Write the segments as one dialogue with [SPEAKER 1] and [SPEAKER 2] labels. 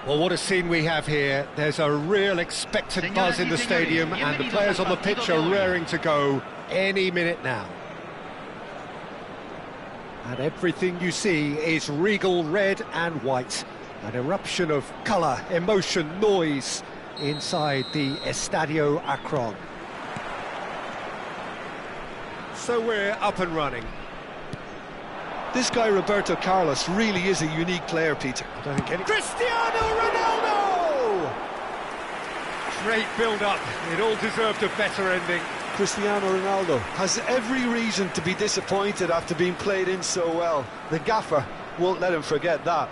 [SPEAKER 1] Well, what a scene we have here. There's a real expectant buzz in the stadium, and the players on the pitch are raring to go any minute now. And everything you see is regal red and white. An eruption of colour, emotion, noise inside the Estadio Akron. So we're up and running.
[SPEAKER 2] This guy Roberto Carlos really is a unique player, Peter.
[SPEAKER 1] I don't think any... Cristiano Ronaldo! Great build-up. It all deserved a better ending.
[SPEAKER 2] Cristiano Ronaldo has every reason to be disappointed after being played in so well. The gaffer won't let him forget that.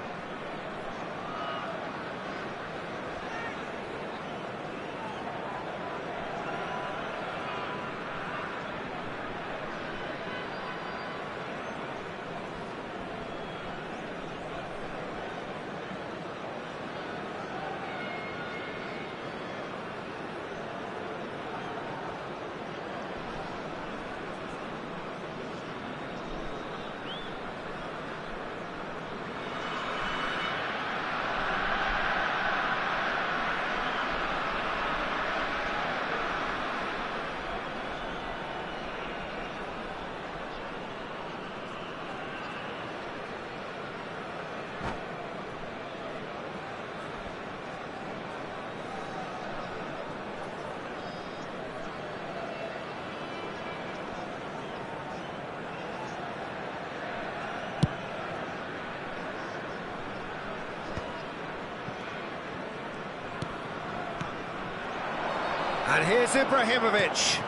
[SPEAKER 1] And here's Ibrahimovic.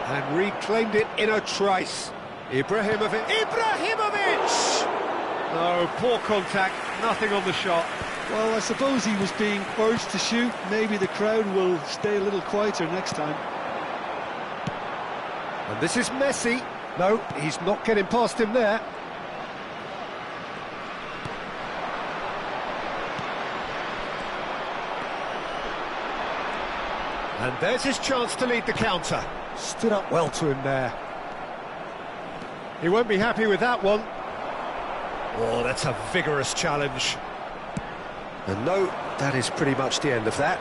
[SPEAKER 1] And reclaimed it in a trice. Ibrahimovic! No, poor contact, nothing on the shot.
[SPEAKER 2] Well, I suppose he was being urged to shoot. Maybe the crowd will stay a little quieter next time.
[SPEAKER 1] And this is Messi. No, he's not getting past him there. And there's his chance to lead the counter. Stood up well to him there. He won't be happy with that one. Oh, that's a vigorous challenge. And no, that is pretty much the end of that.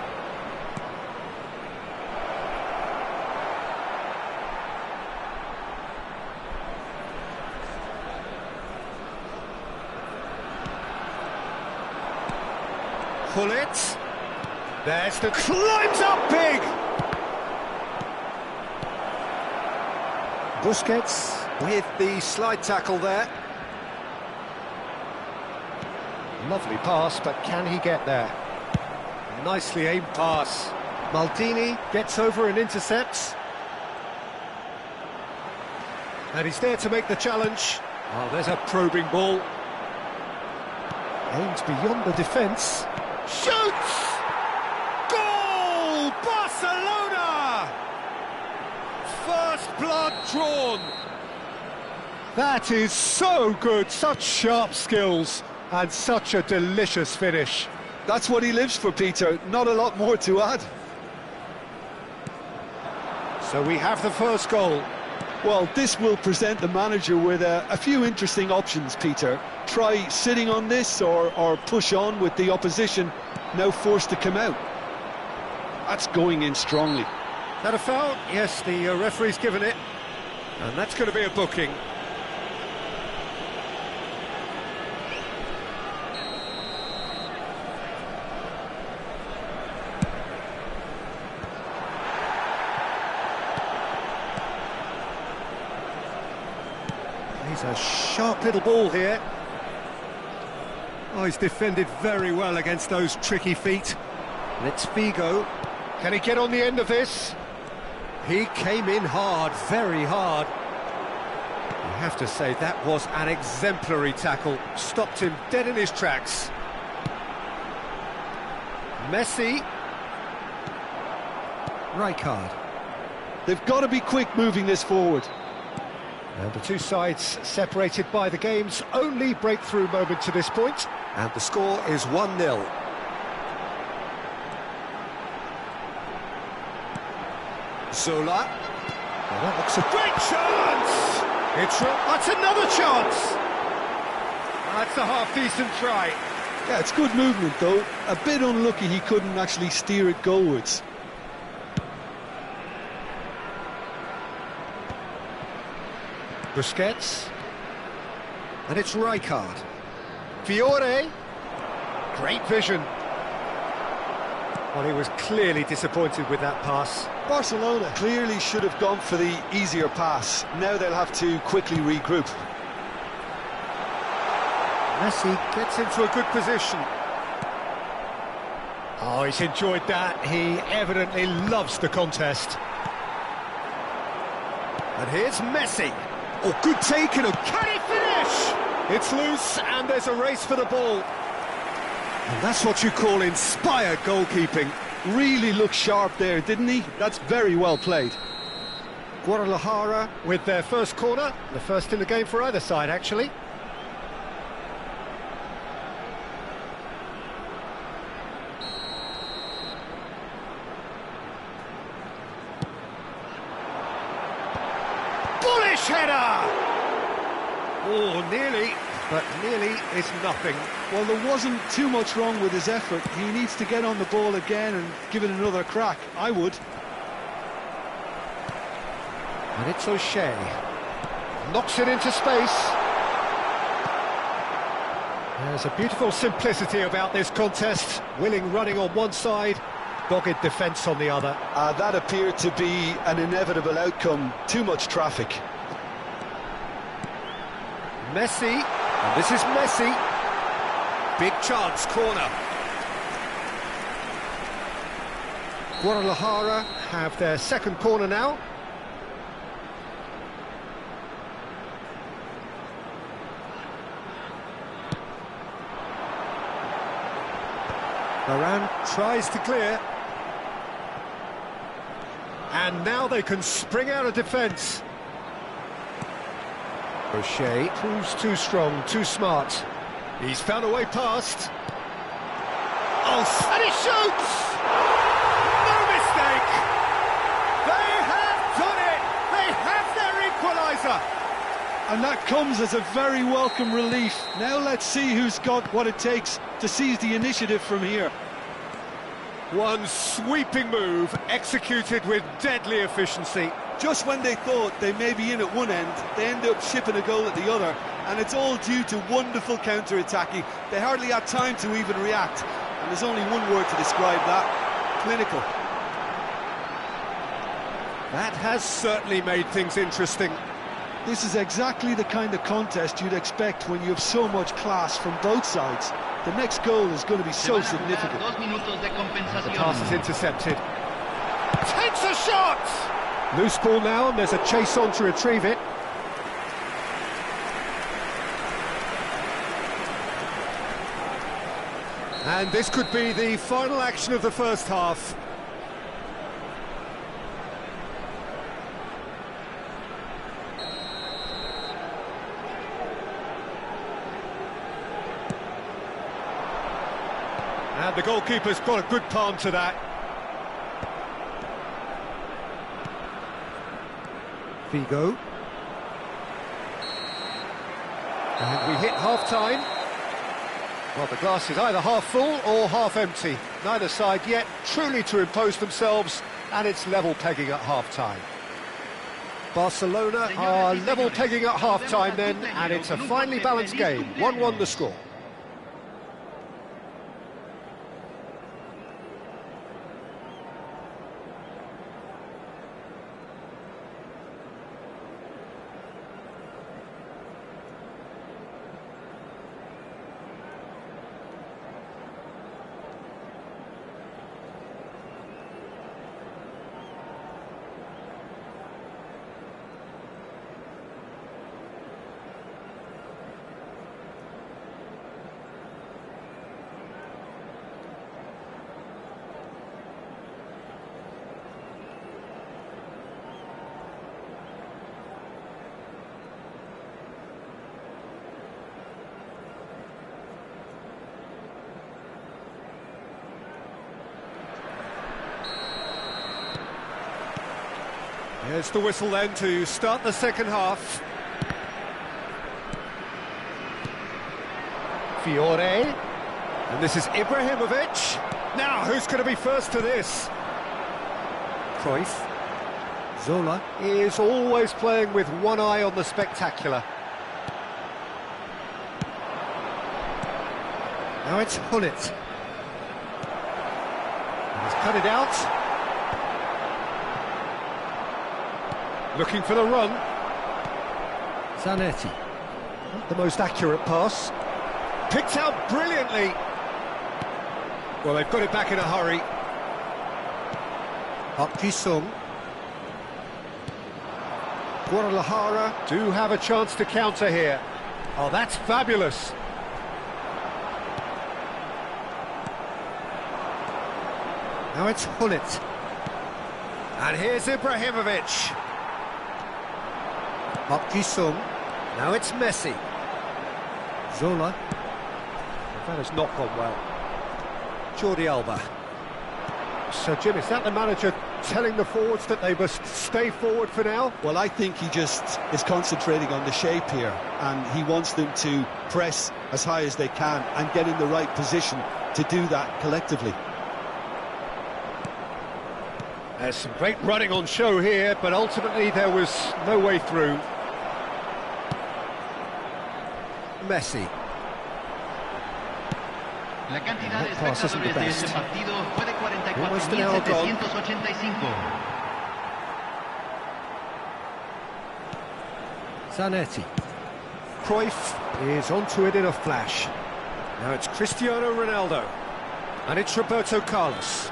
[SPEAKER 1] Pull it. There's the climbs up big. Busquets with the slide tackle there. Lovely pass, but can he get there? Nicely aimed pass. Maldini gets over and intercepts. And he's there to make the challenge. Oh, there's a probing ball. Aimed beyond the defence. Shoots! Goal! Barcelona! First blood drawn. That is so good, such sharp skills and such a delicious finish.
[SPEAKER 2] That's what he lives for, Peter. Not a lot more to add.
[SPEAKER 1] So we have the first goal.
[SPEAKER 2] Well, this will present the manager with a few interesting options, Peter. Try sitting on this or push on with the opposition, now forced to come out. That's going in strongly.
[SPEAKER 1] That a foul? Yes, the referee's given it. And that's going to be a booking. He's a sharp little ball here. Oh, he's defended very well against those tricky feet. And it's Figo. Can he get on the end of this? He came in hard, very hard. You have to say that was an exemplary tackle. Stopped him dead in his tracks. Messi. Rijkaard.
[SPEAKER 2] They've got to be quick moving this forward.
[SPEAKER 1] And the two sides separated by the game's only breakthrough moment to this point. And the score is 1-0. Zola. Well, that looks a great chance! That's another chance! That's a half-decent try.
[SPEAKER 2] Yeah, it's good movement though. A bit unlucky he couldn't actually steer it goalwards.
[SPEAKER 1] Busquets. And it's Rijkaard. Fiore. Great vision. Well, he was clearly disappointed with that pass.
[SPEAKER 2] Barcelona clearly should have gone for the easier pass. Now they'll have to quickly regroup.
[SPEAKER 1] Messi gets into a good position. Oh, he's enjoyed that. He evidently loves the contest. And here's Messi. Oh, good taken. Can he finish? It's loose and there's a race for the ball. And that's what you call inspired goalkeeping.
[SPEAKER 2] Really looked sharp there, didn't he? That's very well played.
[SPEAKER 1] Guadalajara with their first corner. The first in the game for either side, actually. Bullish header! Oh, nearly, but nearly is nothing.
[SPEAKER 2] Well, there wasn't too much wrong with his effort. He needs to get on the ball again and give it another crack. I would.
[SPEAKER 1] And it's O'Shea. Knocks it into space. There's a beautiful simplicity about this contest. Willing running on one side, dogged defence on the other.
[SPEAKER 2] That appeared to be an inevitable outcome. Too much traffic.
[SPEAKER 1] Messi, and this is Messi. Big chance, corner. Guadalajara have their second corner now. Varane tries to clear. And now they can spring out of defence. O'Shea proves too strong, too smart. He's found a way past. Oh, and he shoots! No mistake! They have done it! They have their equaliser!
[SPEAKER 2] And that comes as a very welcome relief. Now let's see who's got what it takes to seize the initiative from here.
[SPEAKER 1] One sweeping move, executed with deadly efficiency.
[SPEAKER 2] Just when they thought they may be in at one end, they end up shipping a goal at the other, and it's all due to wonderful counter-attacking. They hardly had time to even react, and there's only one word to describe that: clinical.
[SPEAKER 1] That has certainly made things interesting.
[SPEAKER 2] This is exactly the kind of contest you'd expect when you have so much class from both sides. The next goal is going to be so significant.
[SPEAKER 1] The pass is intercepted. Takes a shot! Loose ball now, and there's a chase on to retrieve it. And this could be the final action of the first half. And the goalkeeper's got a good palm to that. Figo. And we hit half-time. Well, the glass is either half full or half empty. Neither side yet truly to impose themselves, and it's level pegging at half-time. Barcelona are level pegging at half-time then, and it's a finely balanced game. 1-1 the score. Here's the whistle then to start the second half. Fiore. And this is Ibrahimovic. Now, who's going to be first to this? Cruyff. Zola is always playing with one eye on the spectacular. Now it's Hullet. He's cut it out. Looking for the run. Zanetti. Not the most accurate pass. Picked out brilliantly. Well, they've got it back in a hurry. Park Ji-sung. Guadalajara do have a chance to counter here. Oh, that's fabulous. Now it's Hullet. And here's Ibrahimovic. Park Ji-sung. Now it's Messi. Zola. That has not gone well. Jordi Alba. So, Jim, is that the manager telling the forwards that they must stay forward for now?
[SPEAKER 2] Well, I think he just is concentrating on the shape here, and he wants them to press as high as they can and get in the right position to do that collectively.
[SPEAKER 1] There's some great running on show here, but ultimately there was no way through. Messi.
[SPEAKER 3] La cantidad de espectadores de este partido fue de 44.785.
[SPEAKER 1] Zanetti. Cruyff is onto it in a flash. Now it's Cristiano Ronaldo. And it's Roberto Carlos.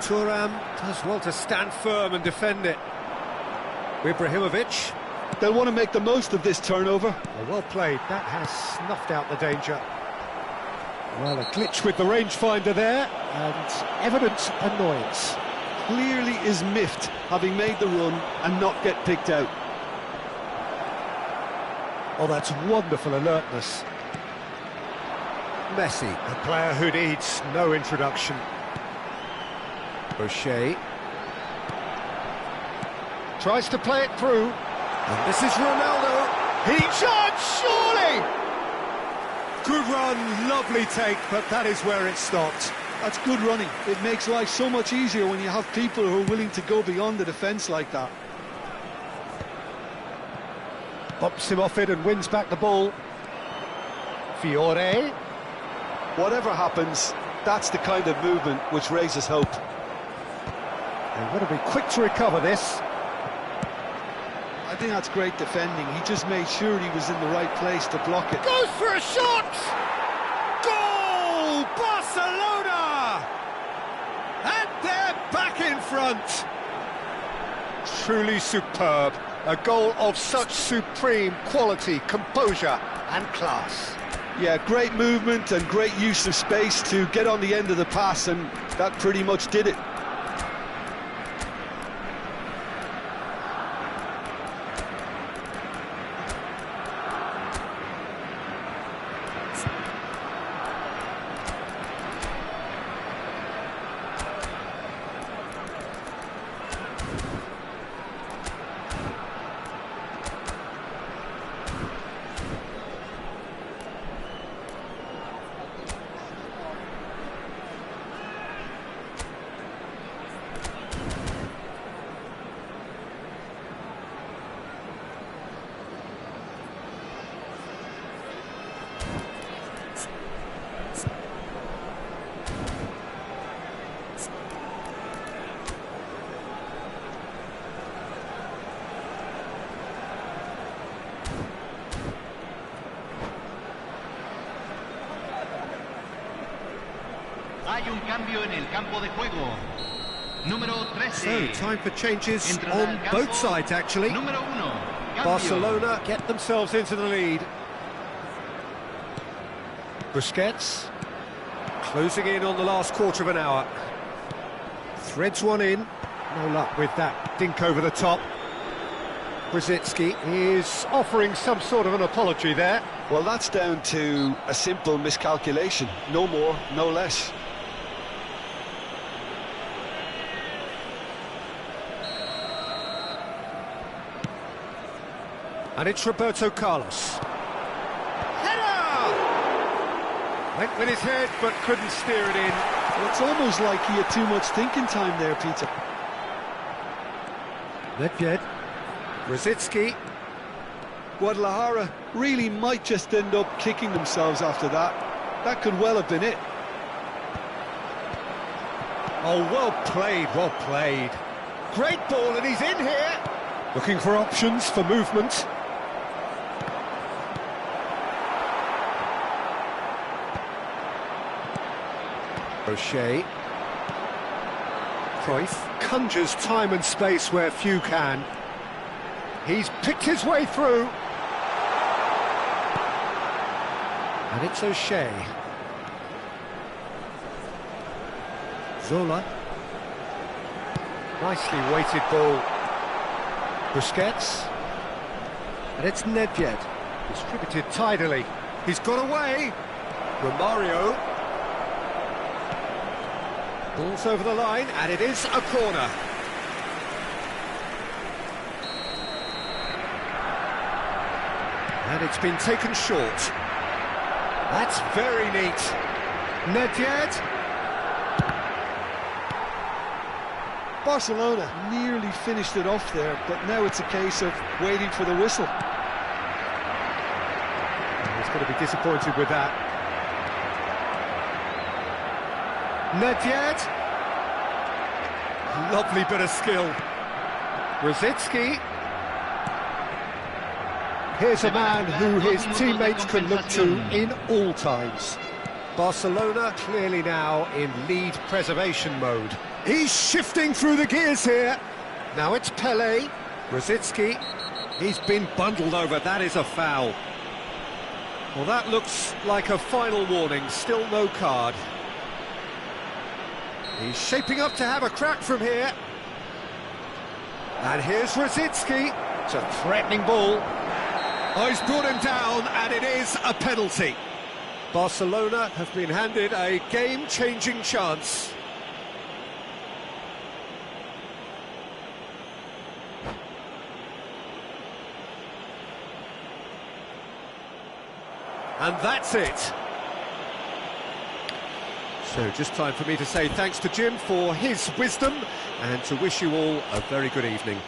[SPEAKER 1] Thuram does well to stand firm and defend it. Ibrahimovic.
[SPEAKER 2] They'll want to make the most of this turnover.
[SPEAKER 1] Well played. That has snuffed out the danger. Well, a glitch with the rangefinder there, and evident annoyance.
[SPEAKER 2] Clearly is miffed, having made the run and not get picked out.
[SPEAKER 1] Oh, that's wonderful alertness. Messi, a player who needs no introduction. Boucher. Tries to play it through. And this is Ronaldo. He charged, surely! Good run, lovely take, but that is where it stopped.
[SPEAKER 2] That's good running. It makes life so much easier when you have people who are willing to go beyond the defence like that.
[SPEAKER 1] Bumps him off it and wins back the ball. Fiore.
[SPEAKER 2] Whatever happens, that's the kind of movement which raises hope.
[SPEAKER 1] They've got to be quick to recover this.
[SPEAKER 2] I think that's great defending. He just made sure he was in the right place to block it.
[SPEAKER 1] Goes for a shot! Goal! Barcelona! And they're back in front. Truly superb. A goal of such supreme quality, composure and class.
[SPEAKER 2] Yeah, great movement and great use of space to get on the end of the pass, and that pretty much did it.
[SPEAKER 3] Hay un cambio en el campo de juego. Número 13.
[SPEAKER 1] So, time for changes on both sides, actually.
[SPEAKER 3] Número 1.
[SPEAKER 1] Barcelona get themselves into the lead. Busquets closing in on the last quarter of an hour. Threads one in. No luck with that dink over the top. Brzezinski is offering some sort of an apology there.
[SPEAKER 2] Well, that's down to a simple miscalculation. No more, no less.
[SPEAKER 1] And it's Roberto Carlos. Header! Went with his head, but couldn't steer it in.
[SPEAKER 2] Well, it's almost like he had too much thinking time there, Peter.
[SPEAKER 1] Nedved. Rosicki.
[SPEAKER 2] Guadalajara really might just end up kicking themselves after that. That could well have been it.
[SPEAKER 1] Oh, well played, well played. Great ball, and he's in here. Looking for options for movement. O'Shea. Cruyff conjures time and space where few can. He's picked his way through. And it's O'Shea. Zola. Nicely weighted ball. Busquets. And it's Nedved. Distributed tidily. He's got away. Romario. Ball's over the line, and it is a corner. And it's been taken short. That's very neat. Nedved.
[SPEAKER 2] Barcelona nearly finished it off there, but now it's a case of waiting for the whistle.
[SPEAKER 1] He's going to be disappointed with that. Nedved. Lovely bit of skill. Rosicki. Here's a man who his teammates can look to in all times. Barcelona clearly now in lead preservation mode. He's shifting through the gears here. Now it's Pelé. Rosicki. He's been bundled over. That is a foul. Well, that looks like a final warning. Still no card. He's shaping up to have a crack from here. And here's Rosicki. It's a threatening ball. Oh, he's brought him down, and it is a penalty. Barcelona have been handed a game-changing chance. And that's it. So just time for me to say thanks to Jim for his wisdom and to wish you all a very good evening.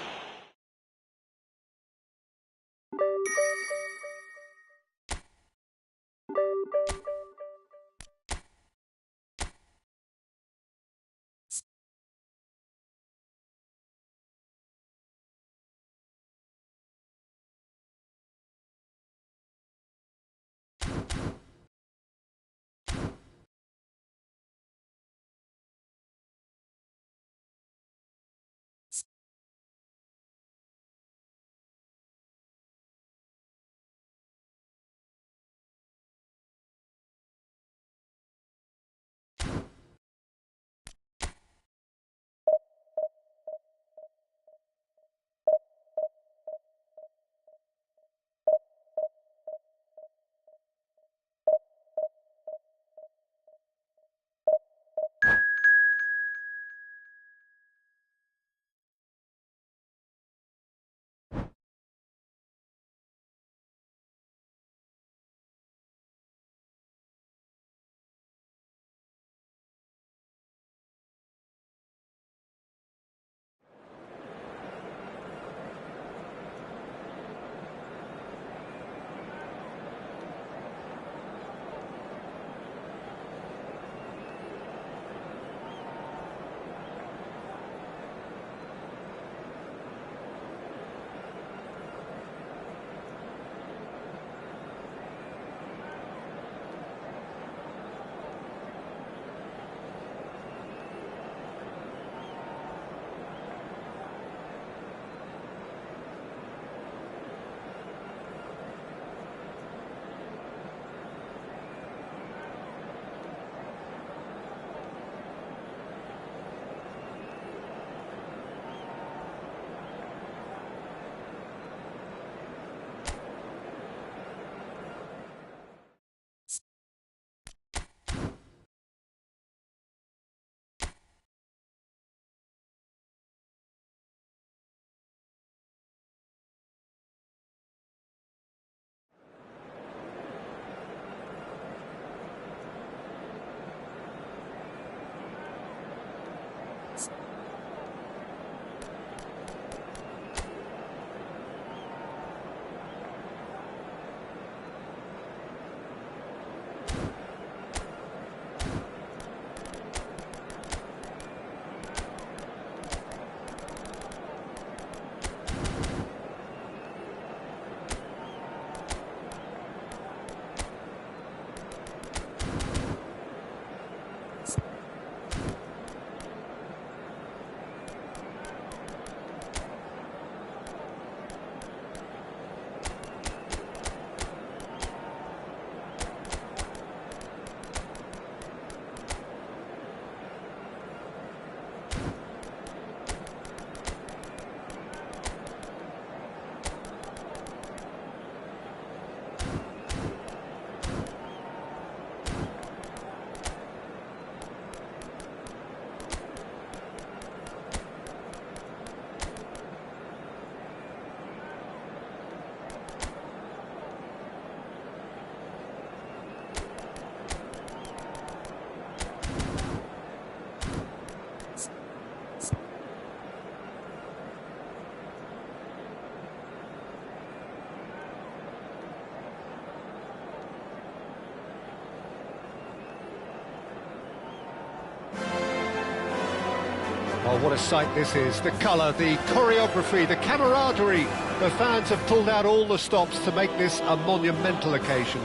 [SPEAKER 1] Oh, what a sight this is. The colour, the choreography, the camaraderie. The fans have pulled out all the stops to make this a monumental occasion.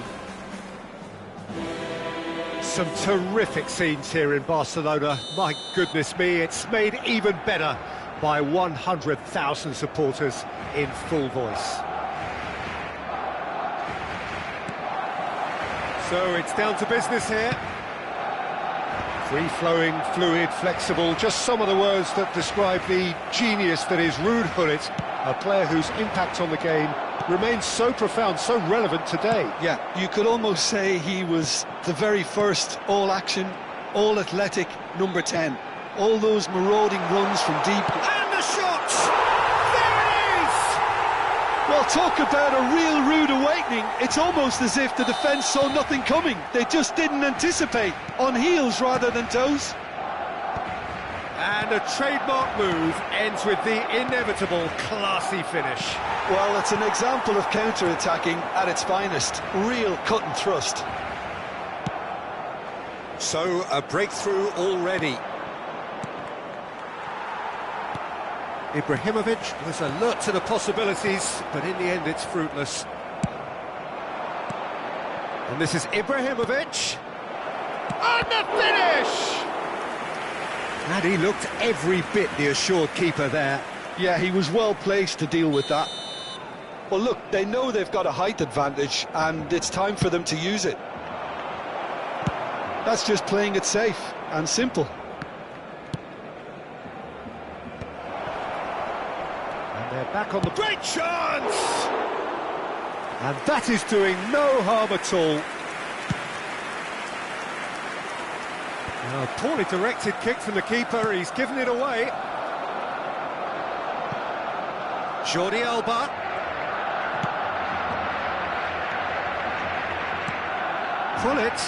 [SPEAKER 1] Some terrific scenes here in Barcelona. My goodness me, it's made even better by 100,000 supporters in full voice. So it's down to business here. Free-flowing, fluid, flexible, just some of the words that describe the genius that is Ruud Gullit, a player whose impact on the game remains so profound, so relevant today.
[SPEAKER 2] Yeah, you could almost say he was the very first all-action, all-athletic number 10. All those marauding runs from deep.
[SPEAKER 1] And the shot! There it is!
[SPEAKER 2] Well, talk about a real rude awakening. It's almost as if the defence saw nothing coming. They just didn't anticipate, on heels rather than toes.
[SPEAKER 1] And a trademark move ends with the inevitable classy finish.
[SPEAKER 2] Well, it's an example of counter-attacking at its finest. Real cut and thrust.
[SPEAKER 1] So, a breakthrough already. Ibrahimovic was alert to the possibilities, but in the end it's fruitless. And this is Ibrahimovic. And the finish! And he looked every bit the assured keeper there.
[SPEAKER 2] Yeah, he was well placed to deal with that. Well, look, they know they've got a height advantage, and it's time for them to use it. That's just playing it safe and simple.
[SPEAKER 1] They're back on the great chance! And that is doing no harm at all. Now, a poorly directed kick from the keeper, he's given it away. Jordi Alba. Gullit.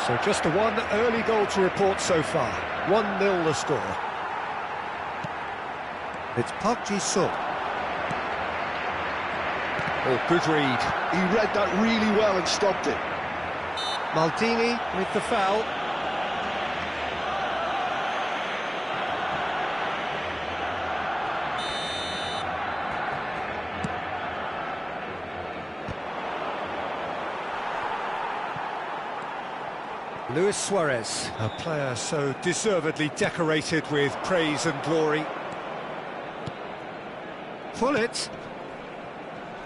[SPEAKER 1] So just the one early goal to report so far. 1-0 the score. It's Park Ji-sung. Oh, good read.
[SPEAKER 2] He read that really well and stopped it.
[SPEAKER 1] Maldini with the foul. Luis Suarez, a player so deservedly decorated with praise and glory. Gullit.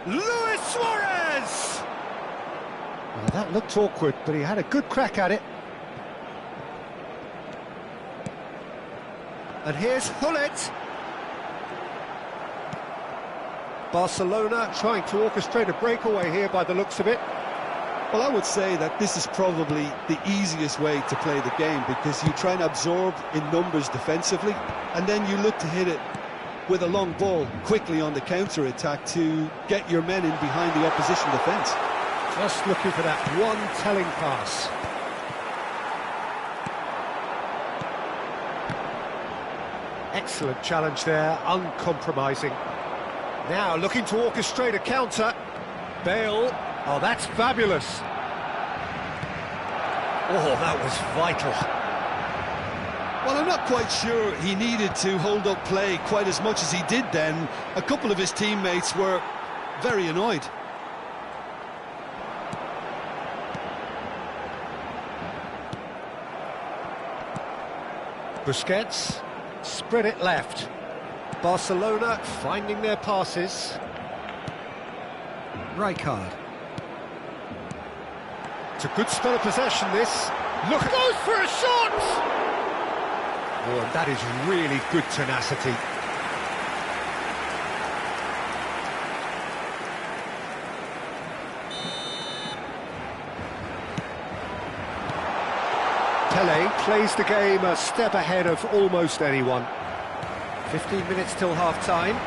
[SPEAKER 1] Luis Suarez! Well, that looked awkward, but he had a good crack at it. And here's Gullit. Barcelona trying to orchestrate a breakaway here by the looks of it.
[SPEAKER 2] Well, I would say that this is probably the easiest way to play the game, because you try and absorb in numbers defensively, and then you look to hit it with a long ball quickly on the counter-attack to get your men in behind the opposition defence.
[SPEAKER 1] Just looking for that one telling pass. Excellent challenge there, uncompromising. Now looking to orchestrate a counter. Bale, oh, that's fabulous. Oh, that was vital.
[SPEAKER 2] Well, I'm not quite sure he needed to hold up play quite as much as he did then. A couple of his teammates were very annoyed.
[SPEAKER 1] Busquets, spread it left. Barcelona finding their passes. Rijkaard. It's a good spell of possession, this. Look, goes for a shot! Oh, and that is really good tenacity. Pele plays the game a step ahead of almost anyone. 15 minutes till half-time.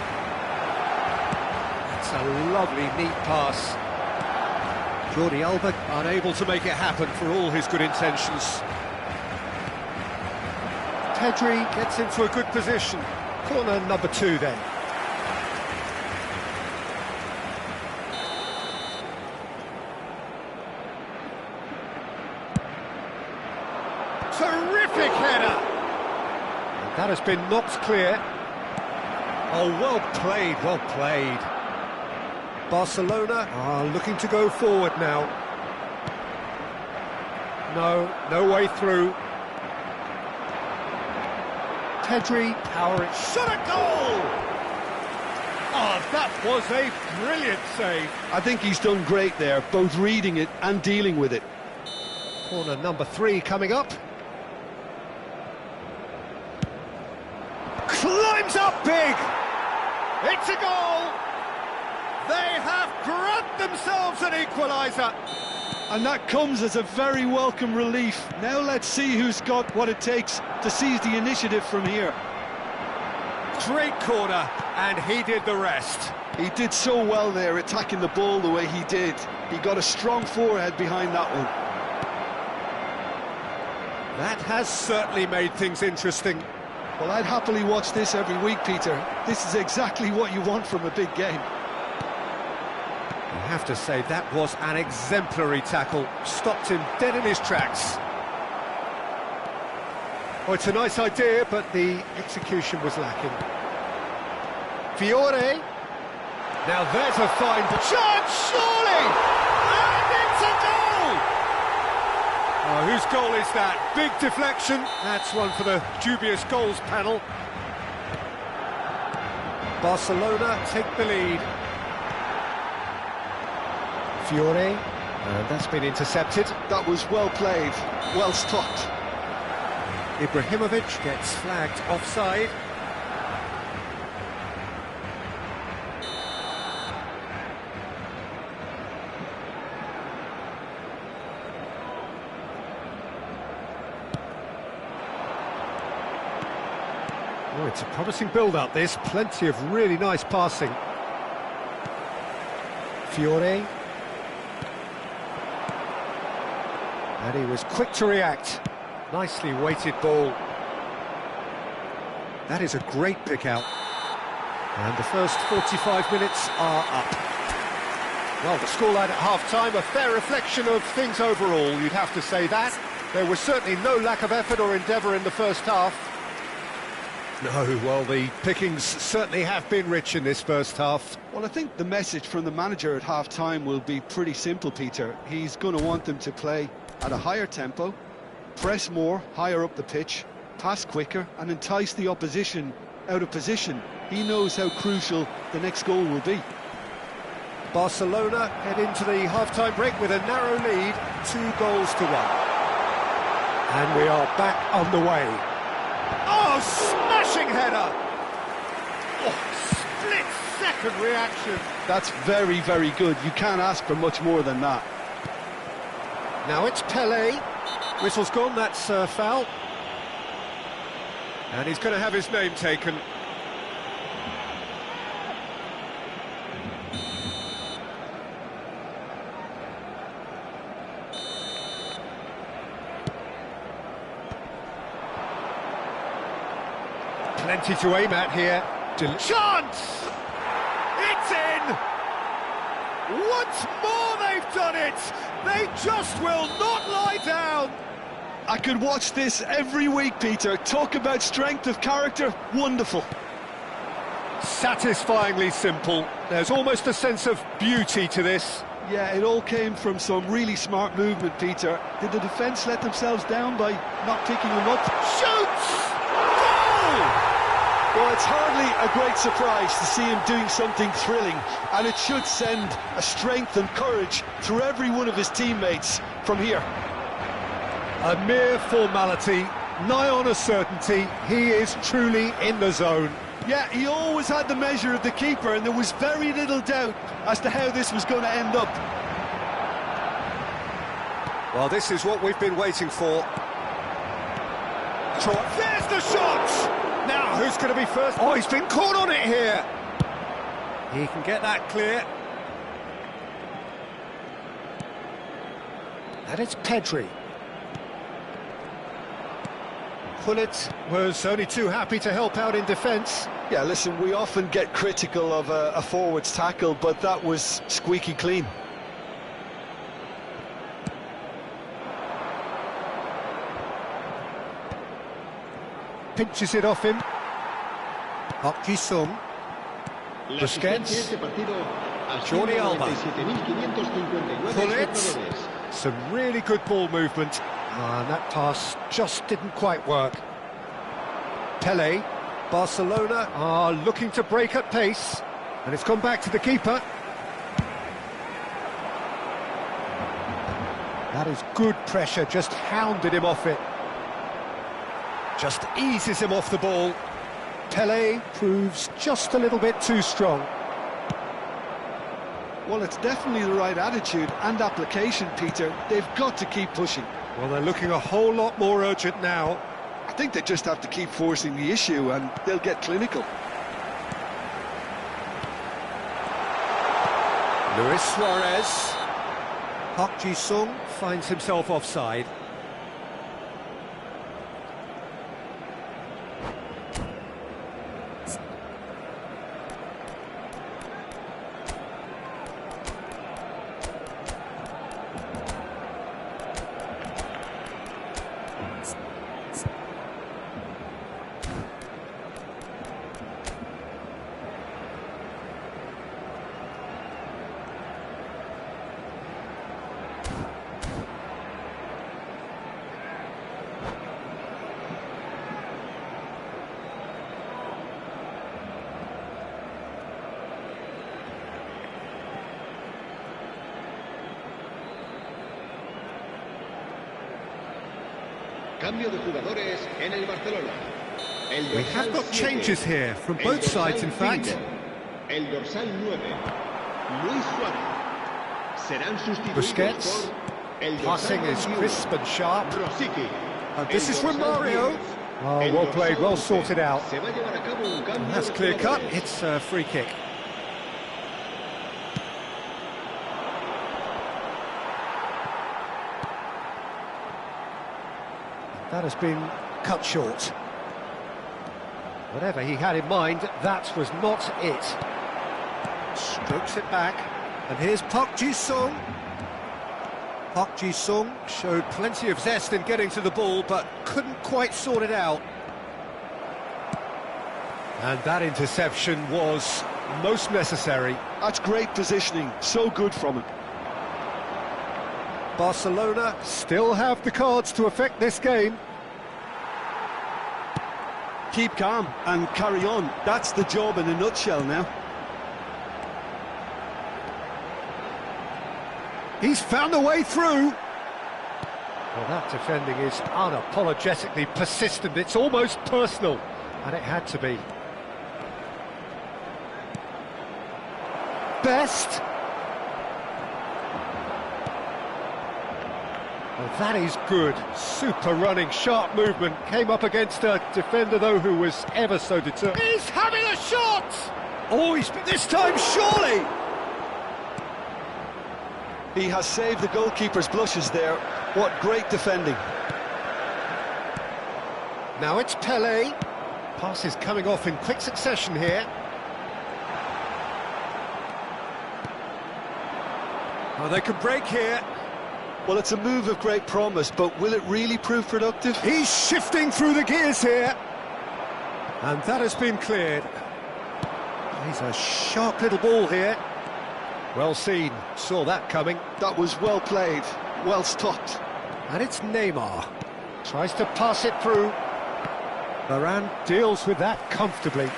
[SPEAKER 1] It's a lovely, neat pass. Jordi Alba unable to make it happen for all his good intentions. Pedri gets into a good position. Corner number 2 then. Terrific header! And that has been knocked clear. Oh, well played, well played. Barcelona are looking to go forward now. No way through. Pedri, power it, shot a goal! Oh, that was a brilliant save.
[SPEAKER 2] I think he's done great there, both reading it and dealing with it.
[SPEAKER 1] Corner number 3 coming up. Climbs up big! It's a goal! They have grabbed themselves an equaliser.
[SPEAKER 2] And that comes as a very welcome relief. Now let's see who's got what it takes to seize the initiative from here.
[SPEAKER 1] Great corner, and he did the rest.
[SPEAKER 2] He did so well there, attacking the ball the way he did. He got a strong forehead behind that one.
[SPEAKER 1] That has certainly made things interesting.
[SPEAKER 2] Well, I'd happily watch this every week, Peter. This is exactly what you want from a big game.
[SPEAKER 1] I have to say, that was an exemplary tackle. Stopped him dead in his tracks. Well, it's a nice idea, but the execution was lacking. Fiore. Now there's a fine chance, surely! And it's a goal! Oh, whose goal is that? Big deflection. That's one for the dubious goals panel. Barcelona take the lead. Fiore, and that's been intercepted.
[SPEAKER 2] That was well played, well stopped.
[SPEAKER 1] Ibrahimovic gets flagged offside. Oh, it's a promising build-up, this. Plenty of really nice passing. Fiore. And he was quick to react. Nicely weighted ball. That is a great pick-out. And the first 45 minutes are up. Well, the scoreline at half-time, a fair reflection of things overall, you'd have to say that. There was certainly no lack of effort or endeavour in the first half. No, well, the pickings certainly have been rich in this first half.
[SPEAKER 2] Well, I think the message from the manager at half-time will be pretty simple, Peter. He's going to want them to play at a higher tempo, press more, higher up the pitch, pass quicker, and entice the opposition out of position. He knows how crucial the next goal will be.
[SPEAKER 1] Barcelona head into the half-time break with a narrow lead, 2-1. And we are back on the way. Oh, smashing header! Oh, split-second reaction.
[SPEAKER 2] That's very, very good. You can't ask for much more than that.
[SPEAKER 1] Now it's Pelé. Whistle's gone, that's foul. And he's going to have his name taken. Plenty to aim at here. Chance! It's in! Once more they've done it! They just will not lie down!
[SPEAKER 2] I could watch this every week, Peter. Talk about strength of character, wonderful.
[SPEAKER 1] Satisfyingly simple. There's almost a sense of beauty to this.
[SPEAKER 2] Yeah, it all came from some really smart movement, Peter. Did the defence let themselves down by not picking them up?
[SPEAKER 1] Shoots! Goal!
[SPEAKER 2] Well, it's hardly a great surprise to see him doing something thrilling, and it should send a strength and courage through every one of his teammates from here.
[SPEAKER 1] A mere formality, nigh on a certainty. He is truly in the zone.
[SPEAKER 2] Yeah, he always had the measure of the keeper, and there was very little doubt as to how this was going to end up.
[SPEAKER 1] Well, this is what we've been waiting for. There's the shot! Now, who's going to be first? Oh, he's been caught on it here. He can get that clear. And it's Pedri. Pullet was only too happy to help out in defence.
[SPEAKER 2] Yeah, listen, we often get critical of a forward's tackle, but that was squeaky clean.
[SPEAKER 1] pinches it off him. Haïti Soccer. Busquets. Jordi Alba. Pull it. Some really good ball movement. And that pass just didn't quite work. Pelé. Barcelona are looking to break at pace. And it's gone back to the keeper. That is good pressure, just hounded him off it. Just eases him off the ball. Pelé proves just a little bit too strong.
[SPEAKER 2] Well, it's definitely the right attitude and application, Peter. They've got to keep pushing.
[SPEAKER 1] Well, they're looking a whole lot more urgent now.
[SPEAKER 2] I think they just have to keep forcing the issue and they'll get clinical.
[SPEAKER 1] Luis Suarez. Haïti Soccer finds himself offside.
[SPEAKER 4] Cambio de jugadores en el Barcelona.
[SPEAKER 1] We have got changes here from both sides, in fact.
[SPEAKER 4] El dorsal 9, Luis Suarez. Serán sustituidos
[SPEAKER 1] Busquets.
[SPEAKER 4] por el
[SPEAKER 1] Passing
[SPEAKER 4] dorsal
[SPEAKER 1] is
[SPEAKER 4] 21,
[SPEAKER 1] crisp and sharp.
[SPEAKER 4] Rosicky.
[SPEAKER 1] This is from
[SPEAKER 4] dorsal
[SPEAKER 1] Mario.
[SPEAKER 4] 10,
[SPEAKER 1] Oh,
[SPEAKER 4] el
[SPEAKER 1] well
[SPEAKER 4] dorsal
[SPEAKER 1] played, well
[SPEAKER 4] 11.
[SPEAKER 1] sorted out.
[SPEAKER 4] Se va a llevar a cabo un cambio
[SPEAKER 1] That's
[SPEAKER 4] de
[SPEAKER 1] clear cut,
[SPEAKER 4] jugadores.
[SPEAKER 1] it's a free kick. That has been cut short. Whatever he had in mind, that was not it. Strokes it back, and here's Haïti Soccer. Haïti Soccer showed plenty of zest in getting to the ball, but couldn't quite sort it out. And that interception was most necessary.
[SPEAKER 2] That's great positioning, so good from him.
[SPEAKER 1] Barcelona still have the cards to affect this game.
[SPEAKER 2] Keep calm and carry on. That's the job in a nutshell now.
[SPEAKER 1] He's found a way through. Well, that defending is unapologetically persistent. It's almost personal, and it had to be. Best. Well, that is good. Super running, sharp movement. Came up against a defender, though, who was ever so determined. He's having a shot! Oh, this time, surely!
[SPEAKER 2] He has saved the goalkeeper's blushes there. What great defending.
[SPEAKER 1] Now it's Pelé. Passes coming off in quick succession here. Oh, they can break here.
[SPEAKER 2] Well, it's a move of great promise, but will it really prove productive?
[SPEAKER 1] He's shifting through the gears here. And that has been cleared. He's a sharp little ball here. Well seen, saw that coming.
[SPEAKER 2] That was well played, well stopped.
[SPEAKER 1] And it's Neymar. Tries to pass it through. Varane deals with that comfortably.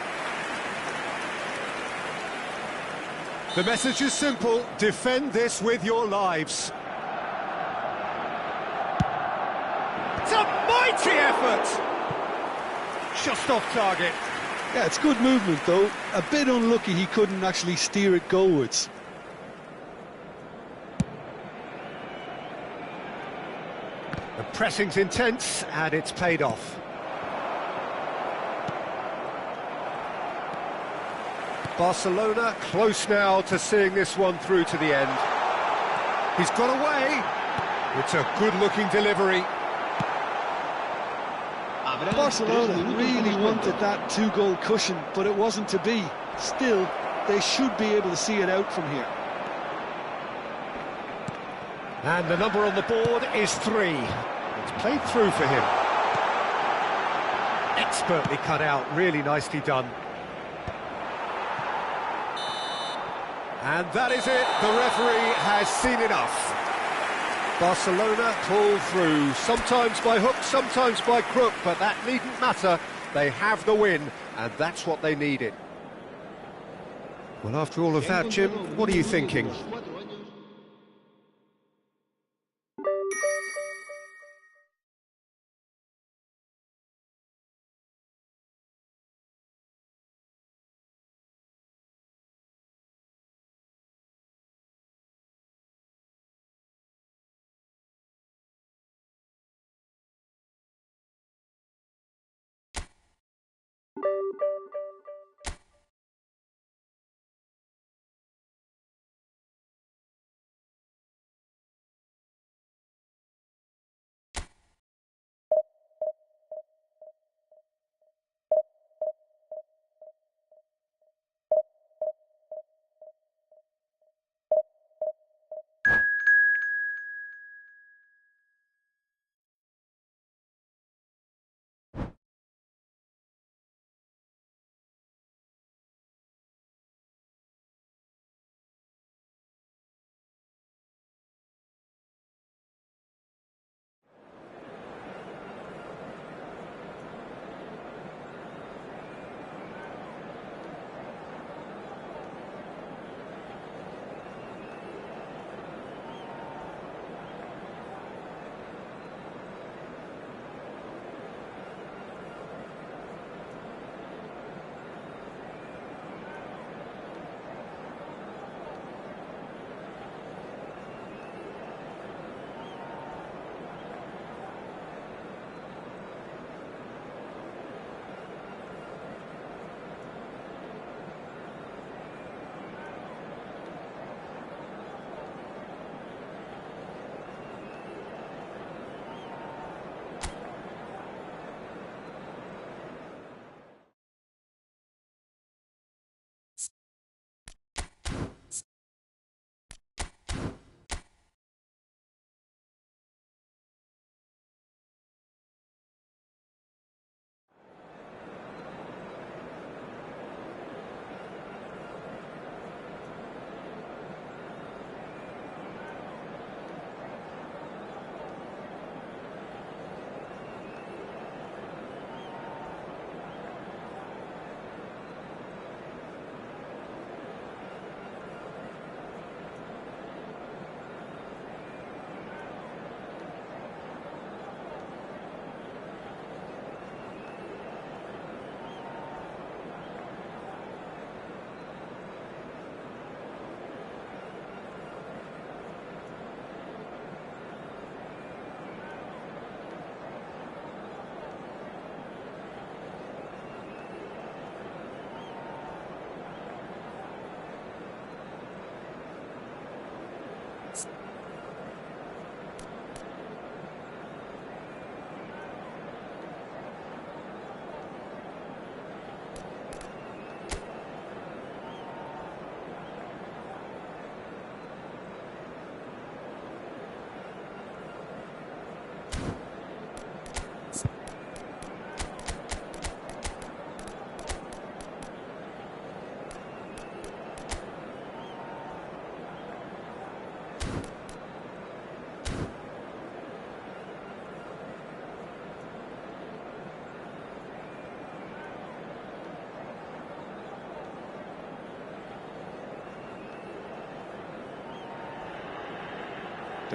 [SPEAKER 1] The message is simple, defend this with your lives. It's a mighty effort! Just off target.
[SPEAKER 2] Yeah, it's good movement though. A bit unlucky he couldn't actually steer it goalwards.
[SPEAKER 1] The pressing's intense, and it's paid off. Barcelona close now to seeing this one through to the end. He's got away. It's a good-looking delivery.
[SPEAKER 2] Barcelona really wanted that two-goal cushion, but it wasn't to be. Still, they should be able to see it out from here.
[SPEAKER 1] And the number on the board is 3. It's played through for him. Expertly cut out, really nicely done. And that is it, the referee has seen enough. Barcelona pull through, sometimes by hook, sometimes by crook, but that needn't matter. They have the win, and that's what they needed. Well, after all of that, Jim, what are you thinking?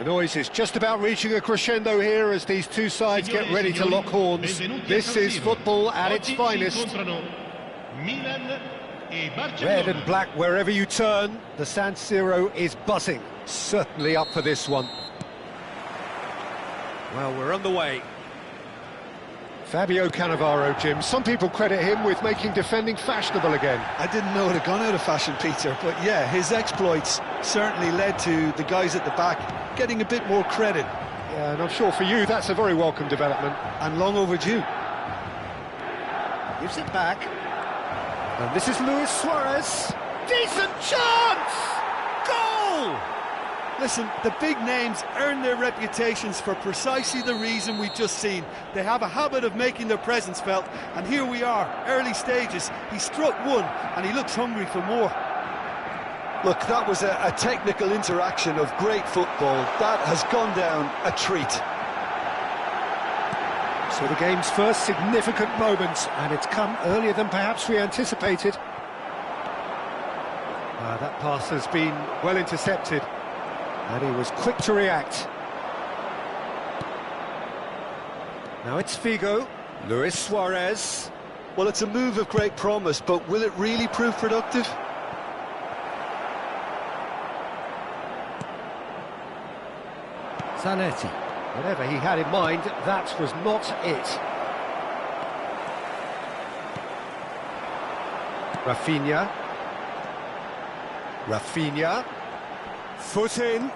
[SPEAKER 1] The noise is just about reaching a crescendo here as these two sides get ready to lock horns. This is football at its finest. Red and black wherever you turn, the San Siro is buzzing. Certainly up for this one. Well, we're underway. Fabio Cannavaro, Jim. Some people credit him with making defending fashionable again.
[SPEAKER 2] I didn't know it had gone out of fashion, Peter, but yeah, his exploits certainly led to the guys at the back getting a bit more credit.
[SPEAKER 1] Yeah, and I'm sure for you that's a very welcome development.
[SPEAKER 2] And long overdue.
[SPEAKER 1] Gives it back. And this is Luis Suarez. Decent chance! Goal!
[SPEAKER 2] Listen, the big names earn their reputations for precisely the reason we've just seen. They have a habit of making their presence felt, and here we are, early stages. He struck one, and he looks hungry for more. Look, that was a technical interaction of great football. That has gone down a treat.
[SPEAKER 1] So the game's first significant moment, and it's come earlier than perhaps we anticipated. That pass has been well intercepted, and he was quick to react. Now it's Figo, Luis Suarez.
[SPEAKER 2] Well, it's a move of great promise, but will it really prove productive?
[SPEAKER 1] Zanetti. Whatever he had in mind, that was not it. Rafinha. Foot in.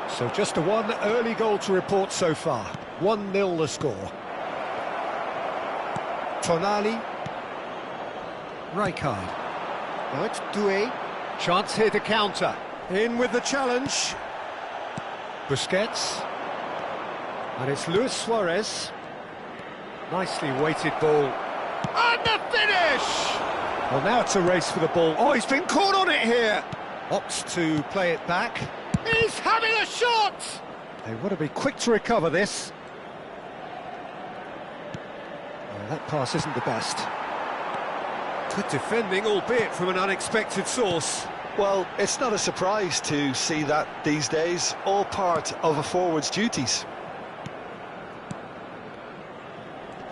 [SPEAKER 1] So just a one early goal to report so far. 1-0 the score. Tonali. Rijkaard. Now it's Doué. Chance here to counter. In with the challenge. Busquets. And it's Luis Suarez. Nicely weighted ball. And the finish! Well, now it's a race for the ball. Oh, he's been caught on it here. Opts to play it back. He's having a shot! They want to be quick to recover this. Oh, that pass isn't the best. Good defending, albeit from an unexpected source.
[SPEAKER 2] Well, it's not a surprise to see that these days, all part of a forward's duties.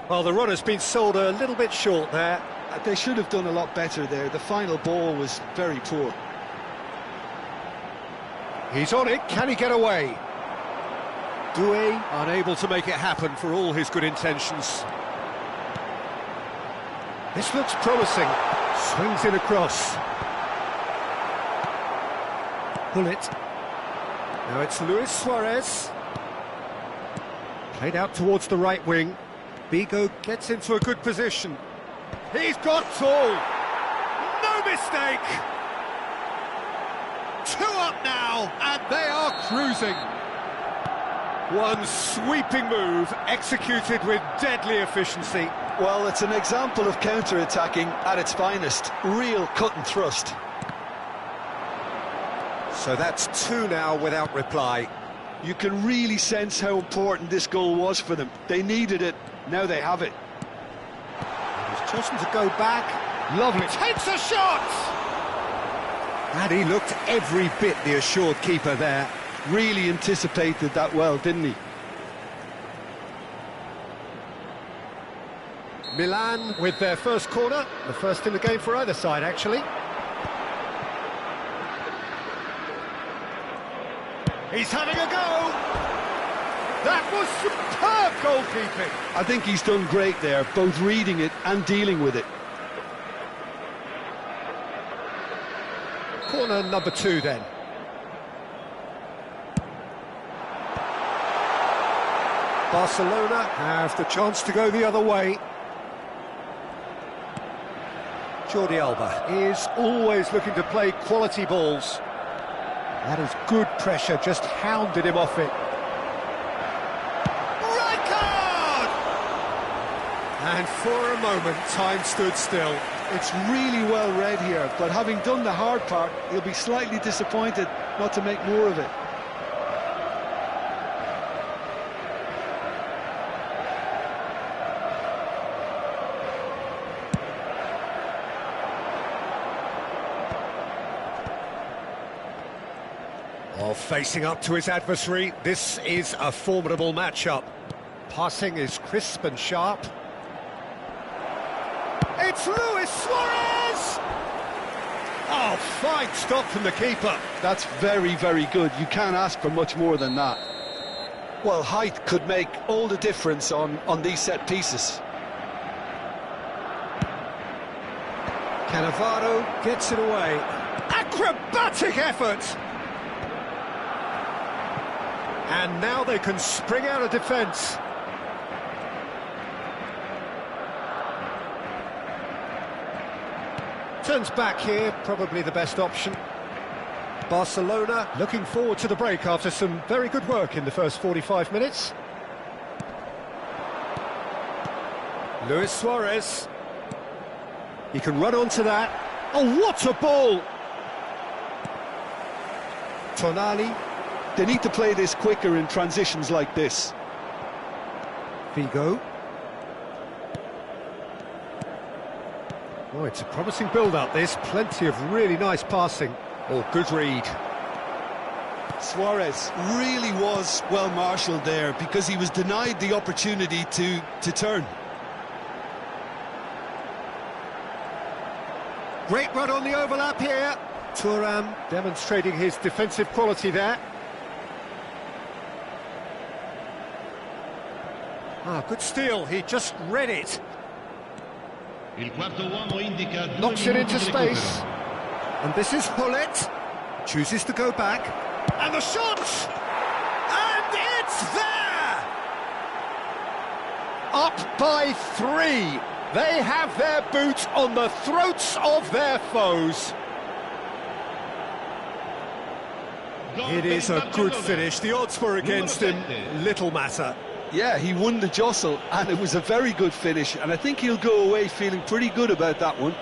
[SPEAKER 1] Well, the run has been sold a little bit short there.
[SPEAKER 2] They should have done a lot better there. The final ball was very poor.
[SPEAKER 1] He's on it, can he get away? Doué unable to make it happen for all his good intentions. This looks promising. Swings in across. Bullet. Now it's Luis Suarez. Played out towards the right wing. Figo gets into a good position. He's got tall. No mistake. 2 up now, and they are cruising. One sweeping move, executed with deadly efficiency.
[SPEAKER 2] Well, it's an example of counter-attacking at its finest. Real cut and thrust.
[SPEAKER 1] So that's 2 now without reply.
[SPEAKER 2] You can really sense how important this goal was for them. They needed it, now they have it.
[SPEAKER 1] He's chosen to go back. Lovely. Takes a shot! And he looked every bit the assured keeper there.
[SPEAKER 2] Really anticipated that well, didn't he?
[SPEAKER 1] Milan with their first corner. The first in the game for either side, actually. He's having a go! That was superb goalkeeping!
[SPEAKER 2] I think he's done great there, both reading it and dealing with it.
[SPEAKER 1] Corner number 2 then. Barcelona have the chance to go the other way. Jordi Alba is always looking to play quality balls. That is good pressure, just hounded him off it. Rijkaard! And for a moment, time stood still.
[SPEAKER 2] It's really well read here, but having done the hard part, he'll be slightly disappointed not to make more of it.
[SPEAKER 1] Well, facing up to his adversary, this is a formidable matchup. Passing is crisp and sharp. It's Luis Suarez! Oh, fine stop from the keeper.
[SPEAKER 2] That's very, very good. You can't ask for much more than that. Well, height could make all the difference on these set pieces.
[SPEAKER 1] Cannavaro gets it away. Acrobatic effort! And now they can spring out of defence. Turns back here, probably the best option. Barcelona looking forward to the break after some very good work in the first 45 minutes. Luis Suarez. He can run onto that. Oh, what a ball! Tonali.
[SPEAKER 2] They need to play this quicker in transitions like this.
[SPEAKER 1] Figo. Oh, it's a promising build-up, this. Plenty of really nice passing. Oh, good read.
[SPEAKER 2] Suarez really was well marshalled there because he was denied the opportunity to turn.
[SPEAKER 1] Great run on the overlap here. Thuram demonstrating his defensive quality there. Ah, good steal, he just read it. Knocks it into space. And this is Hullet. Chooses to go back. And the shot! And it's there! Up by 3. They have their boot on the throats of their foes. It is a good finish. The odds were against him. Little matter.
[SPEAKER 2] Yeah, he won the jostle, and it was a very good finish, and I think he'll go away feeling pretty good about that one.